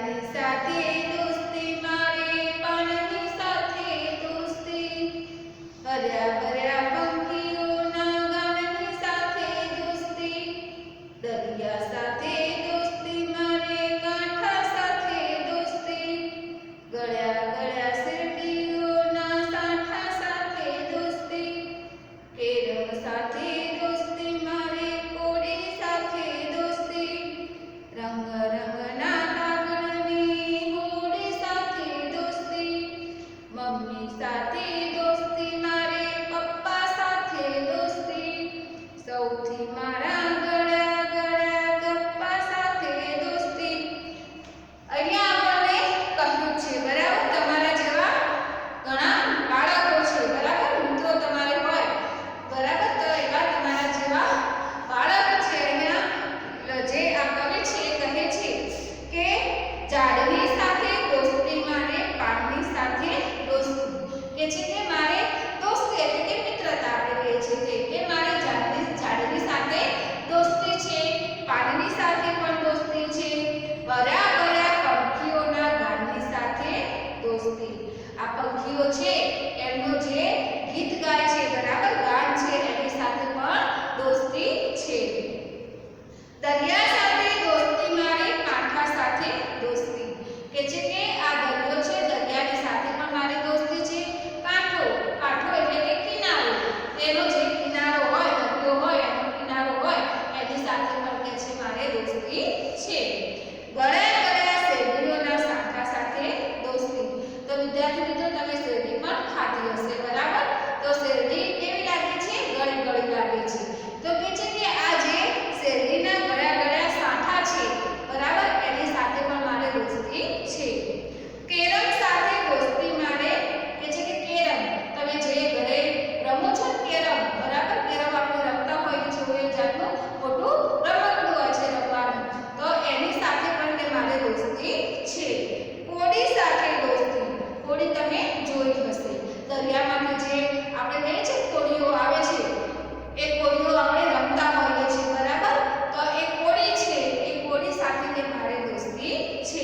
ઝાડની સાથે દોસ્તી મારે પાનની સાથે દોસ્તી હર્યા ભર્યા પંખીઓના ગાનની સાથે દોસ્તી દરિયા સાથે દોસ્તી મારે કાંઠા સાથે દોસ્તી ગળ્યા ગળ્યા શેરડીઓના સાંઠા સાથે દોસ્તી કેરમ સાથે દોસ્તી મારે કોડી સાથે દોસ્તી રંગ રંગના કાગળની હોડી સાથે દોસ્તી મમ્મી સાથે દોસ્તી મારે પપ્પા સાથે દોસ્તી સૌથી મારા ગળા ગળા ગપ્પા સાથે દોસ્તી અહીંયા આપણને કહ્યું છે બરાબર તમારા જેવા ઘણા બાળકો છે બરાબર મિત્રો તમારે હોય બરાબર તો એવા તમારા જેવા બાળક છે અહીંયા જે આ કવિ છે કહે છે કે ઝાડની સાથે દોસ્તી મારે પાનની સાથે દોસ્તી કે છે કે મારે દોસ્તી એટલે કે મિત્રતા આપણે કહે છે કે મારે ઝાડની સાથે દોસ્તી છે પાનની સાથે પણ દોસ્તી છે ભર્યા ભર્યા પંખીઓના ગાનની સાથે દોસ્તી આ પંખીઓ છે એમનું જે ગીત ગાય છે બરાબર ગાન છે એની સાથે પણ દોસ્તી છે દરિયા સાથે દોસ્તી મારે કાંઠા સાથે દોસ્તી કે છે કે આ દરિયો છે દરિયાની સાથે પણ મારે દોસ્તી છે કાંઠો એટલે કે કિનારો એનો જે કિનારો હોય દરિયો હોય એનો કિનારો હોય એની સાથે પણ કે છે મારે દોસ્તી છે ગળ્યા ગળ્યા શેરડીઓના સાંઠા સાથે દોસ્તી તો વિદ્યાર્થી મિત્રો તમે શેરડી પણ ખાધી હશે બરાબર તો શેરડી કેવી લાગે છે ગળી ગળી લાગે છે તો કે છે કે આ જે શેરડીના ગળ્યા ગળ્યા સાંઠા છે બરાબર એની સાથે પણ મારે દોસ્તી છે કેરમ સાથે દોસ્તી મારે કે છે કે કેરમ તમે જે ઘરે રમો છો કેરમ બરાબર કેરમ આપણે રમતા હોઈએ છીએ એ જાતનું મોટું રમકડું હોય છે રમવાનું તો એની સાથે પણ કે મારે દોસ્તી છે કોડી સાથે દોસ્તી કોડી તમે જોઈ હશે દરિયામાંથી જે આપણે કહીએ છીએ કોડીઓ આવે છે એ કોડીઓ આપણે રમતા હોઈએ છીએ બરાબર તો એ કોડી છે એ કોડી સાથે કે મારે દોસ્તી છે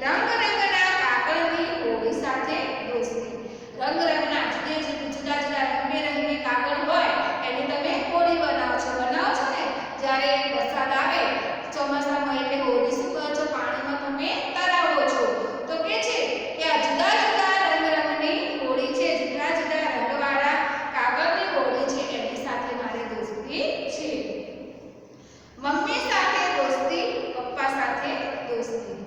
રંગ રંગના કાગળની હોડી સાથે દોસ્તી રંગ રંગના જુદા જુદા રંગબેરંગી કાગળ હોય એની તમે હોડી બનાવો છો ને જ્યારે વરસાદ આવે ચોમાસામાં એટલે હોડી શું કરો છો પાણીમાં તમે તરાવો છો તો કે છે કે આ જુદા જુદા રંગની હોડી છે જુદા જુદા રંગવાળા કાગળની હોડી છે એની સાથે મારે દોસ્તી છે મમ્મી સાથે દોસ્તી પપ્પા સાથે દોસ્તી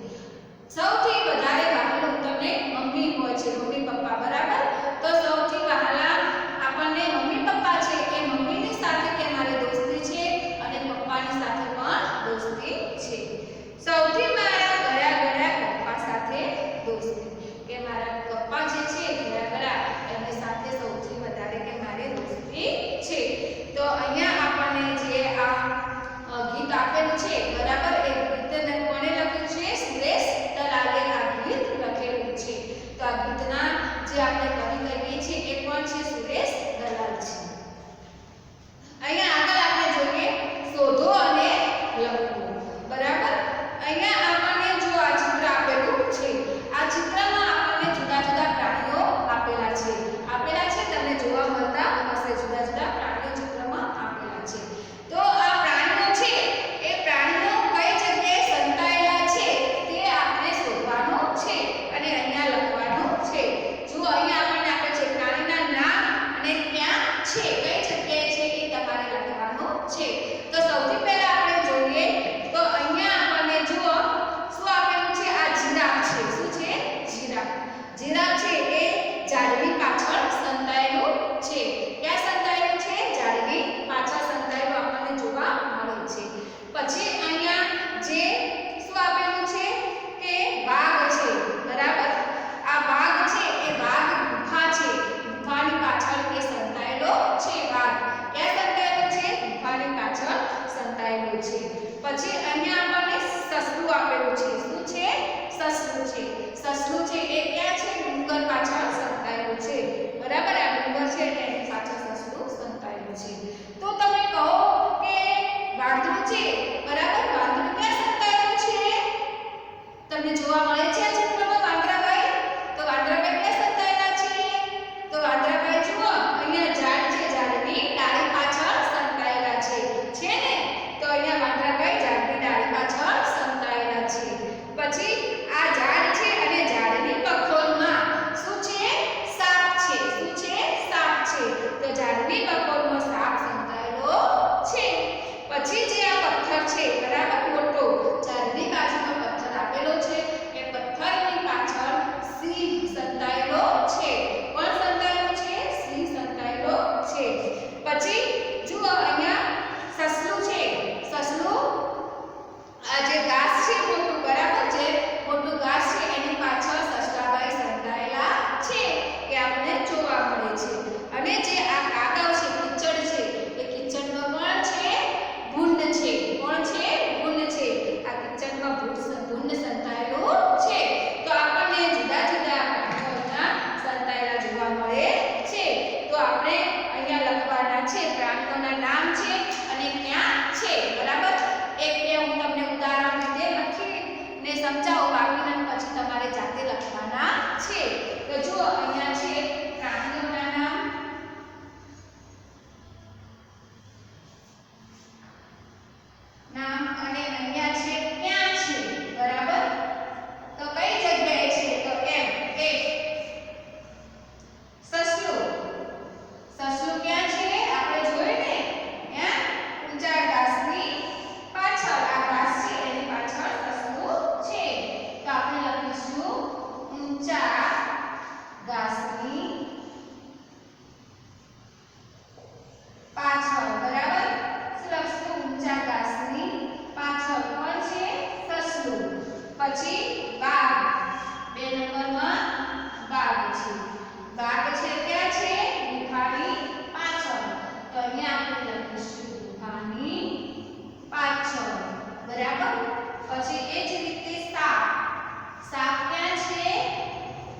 સૌથી વધારે વહાલું તમને મમ્મી હોય છે મમ્મી પપ્પા બરાબર તો સૌથી વહાલા આપણને મમ્મી પપ્પા છે એ મમ્મીની સાથે કે મારે દોસ્તી છે અને પપ્પાની સાથે પણ દોસ્તી છે સૌથી મારા ગળ્યા ગળ્યા પપ્પા સાથે દોસ્તી કે મારા પપ્પા જે છે ગળ્યા ગળ્યા એની સાથે સૌથી વધારે કે મારે દોસ્તી છે તો અહીંયા આપણને જે આ ગીત આપેલું છે બરાબર એ ગીતને કોણે લખ્યું છે સુરેશ દલાલે આ ગીત લખેલું છે તો આ ગીતના જે આપણે કવિ કહીએ છીએ એ કોણ છે સુરેશ દલાલ છે અહીંયા આગળ આપણે જોઈએ શોધો અને લખો બરાબર અહીંયા આપણને જો આ ચિત્ર આપેલું છે આ ચિત્રમાં આપણને જુદા જુદા પ્રાણીઓ આપેલા છે તમને જોવા મળતા હશે જુદા જુદા પ્રાણીઓ ચિત્રમાં આપેલા છે તો આ પ્રાણીઓ છે એ પ્રાણીઓ કઈ જગ્યાએ સંતાયેલા છે તે આપણે શોધવાનું છે અને અહીંયા લખવાનું છે જો અહીંયા આપણને આપે છે પ્રાણીના નામ અને ક્યાં છે કઈ જગ્યાએ છે એ તમારે લખવાનું છે તો સૌથી પહેલા આપણે જોઈએ તો અહીંયા આપણને જુઓ શું આપેલું છે આ જીરાફ છે શું છે જીરાફ છે એ ઝાડની પાછળ સંતાયેલું છે ક્યાં સંતાયેલું છે ઝાડની પાછળ સંતાયેલું આપણને જોવા મળે છે પછી અહીંયા જે શું આપેલું છે કે વાઘ છે બરાબર આ વાઘ છે એ વાઘ ગુફા છે ગુફાની પાછળ એ સંતાયેલો છે વાઘ ક્યાં સંતાયેલો છે ગુફાની પાછળ સંતાયેલો છે પછી અહીંયા આપણને સસલું આપેલું છે શું છે સસલું છે એ ક્યાં છે ડુંગર પાછળ સંતાયેલું છે બરાબર આ ડુંગર છે એની પાછળ સસલું સંતાયેલું છે તો તમે કહો કે વાંદરું છે બરાબર વાંદરું ક્યાં સંતાયેલું છે તમને જોવા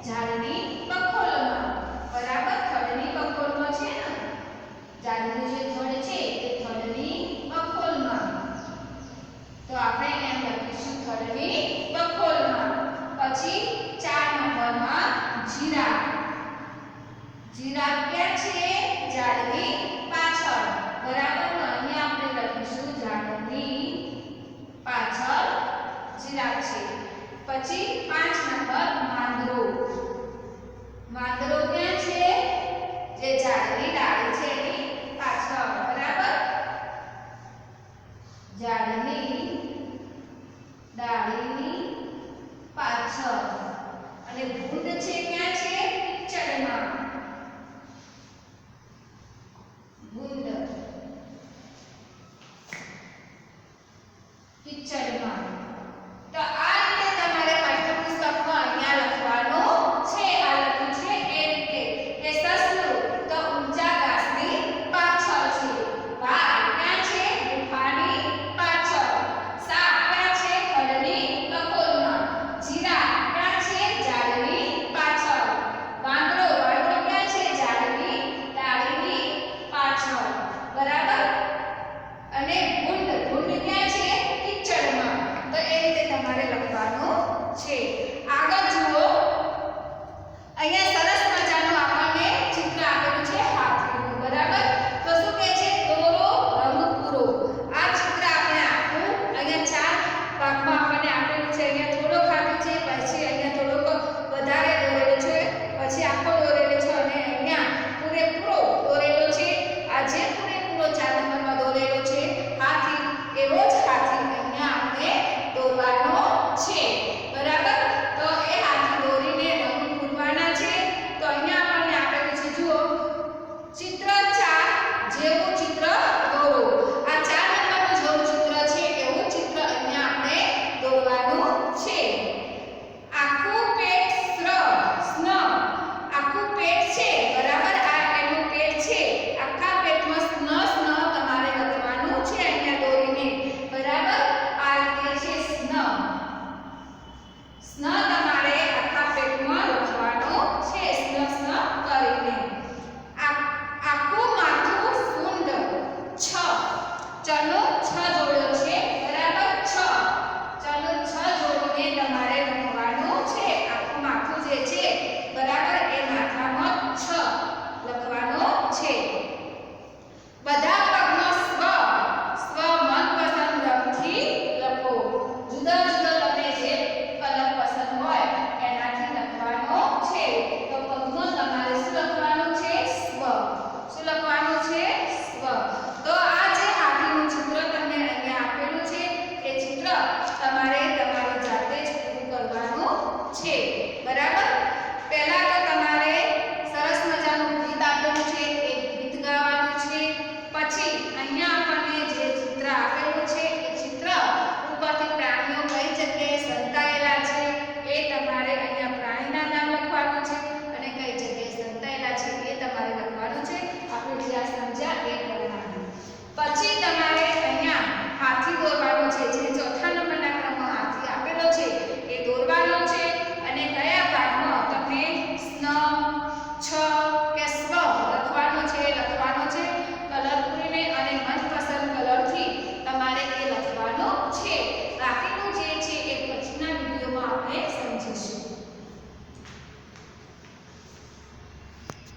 ઝાડની બખોલમાં. બરાબર, થડની બખોલમાં છે ને, ઝાડનું જે થડ છે તે થડની બખોલમાં. તો આપણે એમ લખીશું થડની બખોલમાં. પછી 4 નંબરમાં જીરાફ. જીરાફ ક્યાં છે? ઝાડની પાછળ. બરાબર, તો અહીંયા આપણે લખીશું ઝાડની પાછળ જીરાફ છે. પછી 5 નંબર માંદરો. માંદરો ક્યાં છે? જે ઝાડની ડાળી છે એની પાછળ. બરાબર, ઝાડની ડાળીની પાછળ. અને ભૂંડ છે ક્યાં છે? કિચડમાં. ભૂંડ કિચડમાં. તો આ રીતે તમારે પાઠ્યપુસ્તકમાં અહીંયા લખવાનું છે. આ લખ્યું છે એ રીતે કે સસલું તો ઊંચા ઘાસની પાછળ છે. વાઘ ક્યાં છે? ગુફાની પાછળ. સાપ ક્યાં છે? થડની બખોલમાં. જીરાફ ક્યાં છે? ઝાડની પાછળ. વાંદરો ક્યાં છે? ઝાડની ડાળીની પાછળ. બરાબર, અને ભૂંડ ક્યાં છે? કિચડમાં. તો એ રીતે તમારે લખવાનું છે. આગળ જુઓ, અહીંયા સરસ મજાનું આપણને ચિત્ર આપેલું છે હાથીનું. બરાબર, તો શું કહે છે? દોરો રંગ પૂરો. આ ચિત્ર આપણે આખું અહીંયા 4 ભાગમાં આપણને આપેલું છે. અહીંયા થોડોક આપ્યું છે, પછી અહીંયા થોડોક વધારે દોરેલો છે, પછી આખો દોરેલો છે, અને અહીંયા પૂરેપૂરો દોરેલો છે. આ જે પૂરેપૂરો 4 નંબરમાં દોરેલો છે હાથી, એવો જ હાથી અહીંયા આપણે દોરવાનો છે. બરાબર, તો એ હાથી દોરીને રંગ પૂરવાના છે. તો અહીંયા આપણને આપેલું છે, જુઓ, ચિત્ર 4 જેવું ચિત્ર દોરો. આ 4 નંબરનું જેવું ચિત્ર છે એવું ચિત્ર અહીંયા આપણે દોરવાનું છે. આખું પેટ સ્ન. આખું પેટ છે. બરાબર, આ એનું પેટ છે. આખા પેટમાં સ્ન તમારે લખવાનું છે અહીંયા દોરીને. બરાબર, આ રીતે છે સ્ન. સ્ન તમારે આખા પેટમાં લખવાનું છે, સ્ન કરીને. આખું માથું સૂંઢ. ચનો 6 જોડ્યો છે. બરાબર, 6 ચનો 6 જોડીને તમારે લખવાનું છે. આખું માથું જે છે, બરાબર, એ માથામાં 6 લખવાનો છે. બધા પગનો સ્વ મનપસંદ રંગથી લખો. જુદા જુદા તમને જે કલર પસંદ હોય એનાથી લખવાનો છે. તો પગનો તમારે શું લખવાનું છે? સ્વ. શું લખવાનું છે? સ્વ. તો આ જે હાથીનું ચિત્ર તમને અહીંયા આપેલું છે એ ચિત્ર તમારે તમારી જાતે જ પૂરું કરવાનું છે. બરાબર.